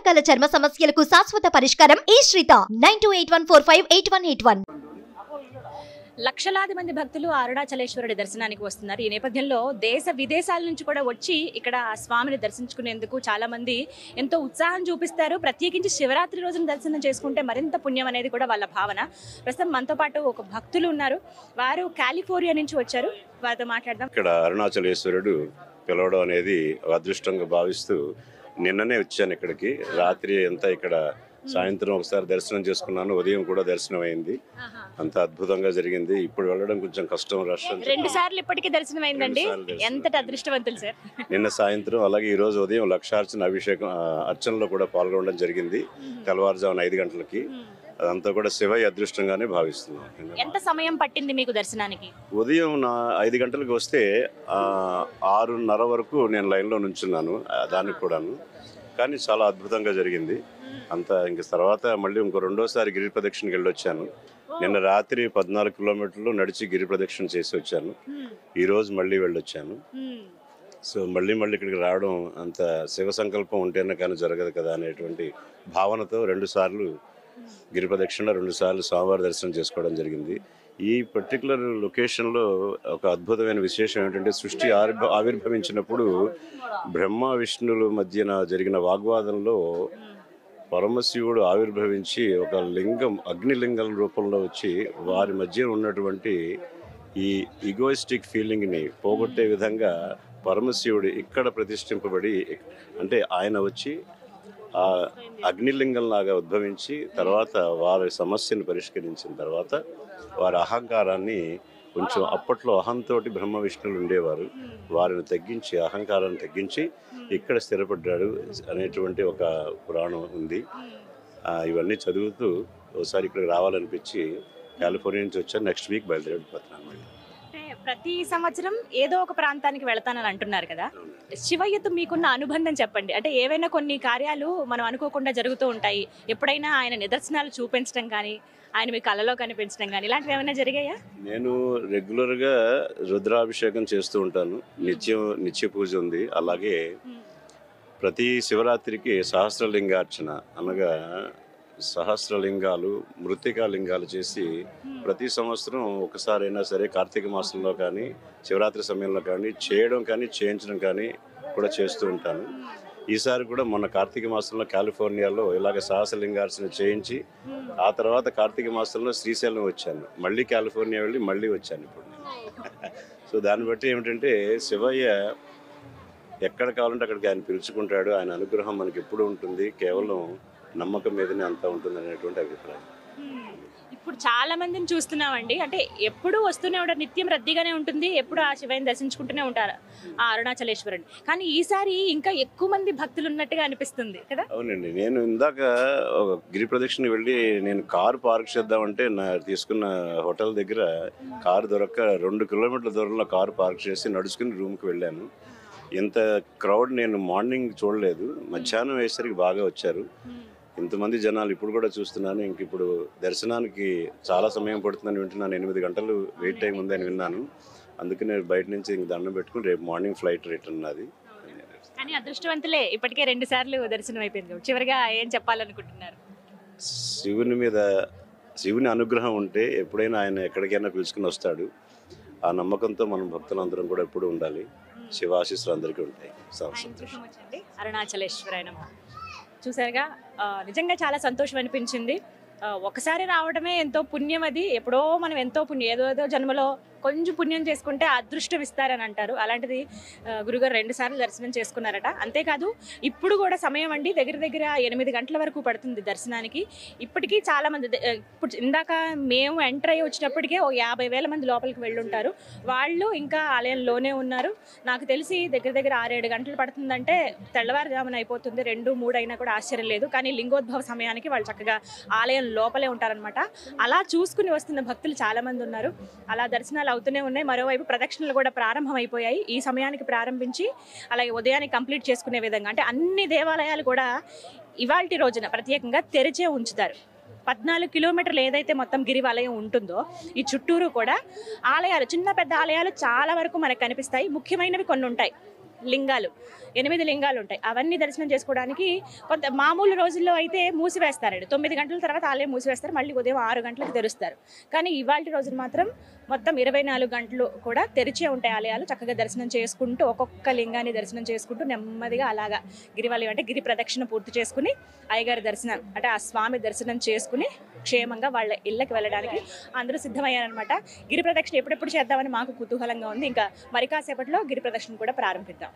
రకాల చర్మ సమస్యలకు శాశ్వత పరిష్కారం ఈ శ్రీత 9281458181. లక్షలాది మంది భక్తులు అరుణాచలేశ్వరుడి దర్శనానికి వస్తున్నారు. ఈ నేపథ్యంలో దేశ విదేశాల నుంచి కూడా వచ్చి ఇక్కడ స్వామిని దర్శించుకునేందుకు చాలా మంది ఎంతో ఉత్సాహం చూపిస్తారు. ప్రత్యేకించి శివరాత్రి రోజున దర్శనం చేసుకుంటే మరింత పుణ్యం అనేది కూడా వాళ్ళ భావన. ప్రస్తుతం మనతో పాటు ఒక భక్తులు ఉన్నారు. వారు కాలిఫోర్నియా నుంచి వచ్చారు. వారితో మాట్లాడదాం. ఇక్కడ అరుణాచలేశ్వరుడు పిలవడం అనేది అదృష్టంగా భావిస్తూ నిన్ననే వచ్చాను ఇక్కడికి. రాత్రి అంతా ఇక్కడ సాయంత్రం ఒకసారి దర్శనం చేసుకున్నాను, ఉదయం కూడా దర్శనం అయింది. అంత అద్భుతంగా జరిగింది. ఇప్పుడు వెళ్ళడం కొంచెం కష్టం, రష్. 2 సార్లు ఇప్పటికీ దర్శనం అయిందండి. ఎంతటి అదృష్టవంతులు సార్. నిన్న సాయంత్రం అలాగే ఈ రోజు ఉదయం లక్షార్చన అభిషేకం అర్చనలో కూడా పాల్గొనడం జరిగింది. తెల్లవారుజామున 5 గంటలకి. అదంతా కూడా శివయ్య అదృష్టంగానే భావిస్తున్నాం. ఎంత సమయం పట్టింది మీకు దర్శనానికి? ఉదయం 5 గంటలకు వస్తే 6:30 వరకు నేను లైన్లో నుంచున్నాను దానికి కూడాను. కానీ చాలా అద్భుతంగా జరిగింది అంతా. ఇంక తర్వాత మళ్ళీ రెండోసారి గిరి ప్రదక్షిణకి వెళ్ళొచ్చాను. నిన్న రాత్రి 14 కిలోమీటర్లు నడిచి గిరి ప్రదక్షిణ చేసి వచ్చాను. ఈ రోజు మళ్ళీ వెళ్ళొచ్చాను. సో మళ్ళీ ఇక్కడికి రావడం అంత శివ సంకల్పం ఉంటేనే కానీ జరగదు కదా అనేటువంటి భావనతో 2 సార్లు గిరి ప్రదక్షిణ, 2 సార్లు స్వామివారి దర్శనం చేసుకోవడం జరిగింది. ఈ పర్టికులర్ లొకేషన్లో ఒక అద్భుతమైన విశేషం ఏంటంటే, సృష్టి ఆవిర్భవించినప్పుడు బ్రహ్మ విష్ణువుల మధ్యన జరిగిన వాగ్వాదంలో పరమశివుడు ఆవిర్భవించి ఒక లింగం, అగ్నిలింగం రూపంలో వచ్చి వారి మధ్య ఉన్నటువంటి ఈ ఈగోయిస్టిక్ ఫీలింగ్ని పోగొట్టే విధంగా పరమశివుడు ఇక్కడ ప్రతిష్ఠింపబడి, అంటే ఆయన వచ్చి ఆ అగ్నిలింగంలాగా ఉద్భవించి తర్వాత వారి సమస్యను పరిష్కరించిన తర్వాత వారి అహంకారాన్ని కొంచెం, అప్పట్లో అహంతోటి బ్రహ్మ విష్ణువులు ఉండేవారు, వారిని తగ్గించి, అహంకారాన్ని తగ్గించి ఇక్కడ స్థిరపడ్డాడు అనేటువంటి ఒక పురాణం ఉంది. ఇవన్నీ చదువుతూ ఒకసారి ఇక్కడికి రావాలనిపించి కాలిఫోర్నియా నుంచి వచ్చాను. నెక్స్ట్ వీక్ బయలుదేరిపోతున్నాను. ప్రతి సంవత్సరం ఏదో ఒక ప్రాంతానికి వెళతానని అంటున్నారు కదా, శివయ్యతో మీకున్న అనుబంధం చెప్పండి. అంటే ఏవైనా కొన్ని కార్యాలు మనం అనుకోకుండా జరుగుతూ ఉంటాయి. ఎప్పుడైనా ఆయన నిదర్శనాలు చూపించడం కానీ, ఆయన మీ కళలో కనిపించడం కానీ, ఇలాంటివి ఏమైనా జరిగాయా? నేను రెగ్యులర్గా రుద్రాభిషేకం చేస్తూ ఉంటాను. నిత్య పూజ ఉంది. అలాగే ప్రతి శివరాత్రికి సహస్రలింగార్చన, అనగా సహస్రలింగాలు, మృత్తికా లింగాలు చేసి ప్రతి సంవత్సరం ఒకసారైనా సరే కార్తీక మాసంలో కానీ శివరాత్రి సమయంలో కానీ చేయడం కానీ చేయించడం కానీ కూడా చేస్తూ ఉంటాను. ఈసారి కూడా మొన్న కార్తీక మాసంలో కాలిఫోర్నియాలో ఇలాగ సహస్రలింగార్చన చేయించి ఆ తర్వాత కార్తీక మాసంలో శ్రీశైలం వచ్చాను. మళ్ళీ కాలిఫోర్నియా వెళ్ళి మళ్ళీ వచ్చాను ఇప్పుడు. సో దాన్ని బట్టి ఏమిటంటే, శివయ్య ఎక్కడ కావాలంటే అక్కడికి ఆయన పిలుచుకుంటాడు. ఆయన అనుగ్రహం మనకి ఎప్పుడు ఉంటుంది, కేవలం నమ్మకం మీదనే అంతా ఉంటుంది అనేటువంటి అభిప్రాయం. ఇప్పుడు చాలా మందిని చూస్తున్నామండి. అంటే ఎప్పుడు వస్తూనే ఉంటారు, నిత్యం రద్దీగానే ఉంటుంది, ఎప్పుడు ఆ శివయ్యని దర్శించుకుంటూనే ఉంటారు ఆ అరుణాచలేశ్వరుని. కానీ ఈసారి ఇంకా ఎక్కువ మంది భక్తులు ఉన్నట్టుగా అనిపిస్తుంది కదా? అవునండి. నేను ఇందాక గిరి ప్రదక్షిణ వెళ్ళి నేను కారు పార్క్ చేద్దామంటే తీసుకున్న హోటల్ దగ్గర కారు దొరక్క 2 కిలోమీటర్ల దూరంలో కారు పార్క్ చేసి నడుచుకుని రూమ్కి వెళ్ళాను. ఇంత క్రౌడ్ నేను మార్నింగ్ చూడలేదు. మధ్యాహ్నం వేసరికి బాగా వచ్చారు. ఇంతమంది జనాలు ఇప్పుడు కూడా చూస్తున్నాను. ఇంక ఇప్పుడు దర్శనానికి చాలా సమయం పడుతుందని వింటున్నాను. 8 గంటలు వెయిట్ టైం ఉందని విన్నాను. అందుకనే బయట నుంచి ఇంక దండం పెట్టుకుని రేపు మార్నింగ్ ఫ్లైట్ రిటర్న్ అది. కానీ అదృష్టవంతులే, ఇప్పటికే 2 సార్లు దర్శనం అయిపోయింది. చివరిగా ఏం చెప్పాలనుకుంటున్నారు? శివుని అనుగ్రహం ఉంటే ఎప్పుడైనా ఆయన ఎక్కడికైనా పిలుచుకుని వస్తాడు. ఆ నమ్మకంతో మనం భక్తులందరం కూడా ఎప్పుడు ఉండాలి. శివాశీస్సులు అందరికీ ఉంటాయి. అరుణాచలేశ్వరాయ నమః. చూసారుగా, నిజంగా చాలా సంతోషం అనిపించింది. ఒకసారి రావడమే ఎంతో పుణ్యం. అది ఎప్పుడో మనం ఎంతో పుణ్యం, ఏదో జన్మలో కొంచెం పుణ్యం చేసుకుంటే అదృష్టం ఇస్తారని అంటారు. అలాంటిది గురుగారు 2 సార్లు దర్శనం చేసుకున్నారట. అంతేకాదు ఇప్పుడు కూడా సమయం అండి దగ్గర 8 గంటల వరకు పడుతుంది దర్శనానికి. ఇప్పటికీ చాలా మంది, ఇప్పుడు ఇందాక మేము ఎంటర్ అయ్యి వచ్చినప్పటికే 50,000 మంది లోపలికి వెళ్ళుంటారు. వాళ్ళు ఇంకా ఆలయంలోనే ఉన్నారు. నాకు తెలిసి దగ్గర 6-7 గంటలు పడుతుందంటే తెల్లవారుజామున అయిపోతుంది. 2-3 అయినా కూడా ఆశ్చర్యం లేదు. కానీ లింగోద్భవ సమయానికి వాళ్ళు చక్కగా ఆలయం లోపలే ఉంటారనమాట. అలా చూసుకుని వస్తున్న భక్తులు చాలా మంది ఉన్నారు. అలా దర్శనాలు అవుతూనే ఉన్నాయి. మరోవైపు ప్రదక్షిణలు కూడా ప్రారంభమైపోయాయి. ఈ సమయానికి ప్రారంభించి అలాగే ఉదయానికి కంప్లీట్ చేసుకునే విధంగా, అంటే అన్ని దేవాలయాలు కూడా ఇవాల్టి రోజున ప్రత్యేకంగా తెరిచే ఉంచుతారు. 14 కిలోమీటర్లు ఏదైతే మొత్తం గిరివలయం ఉంటుందో ఈ చుట్టూరు కూడా ఆలయాలు, చిన్న పెద్ద ఆలయాలు చాలా వరకు మనకు కనిపిస్తాయి. ముఖ్యమైనవి కొన్ని ఉంటాయి. లింగాలు 8 లింగాలు ఉంటాయి. అవన్నీ దర్శనం చేసుకోవడానికి కొంత మామూలు రోజుల్లో అయితే మూసివేస్తారండి. 9 గంటల తర్వాత ఆలయం మూసివేస్తారు, మళ్ళీ ఉదయం 6 గంటలకు తెరుస్తారు. కానీ ఇవాళ రోజున మాత్రం మొత్తం 24 గంటలు కూడా తెరిచే ఉంటాయి ఆలయాలు. చక్కగా దర్శనం చేసుకుంటూ ఒక్కొక్క లింగాన్ని దర్శనం చేసుకుంటూ నెమ్మదిగా అలాగా గిరివలయం అంటే గిరి ప్రదక్షిణ పూర్తి చేసుకుని అయ్యగారి దర్శనం అంటే ఆ స్వామి దర్శనం చేసుకుని క్షేమంగా వాళ్ళ ఇళ్ళకి వెళ్ళడానికి అందరూ సిద్ధమయ్యారనమాట. గిరి ప్రదక్షిణ ఎప్పుడెప్పుడు చేద్దామని మాకు కుతూహలంగా ఉంది. ఇంకా మరి కాసేపట్లో గిరి ప్రదక్షిణ కూడా ప్రారంభిద్దాం.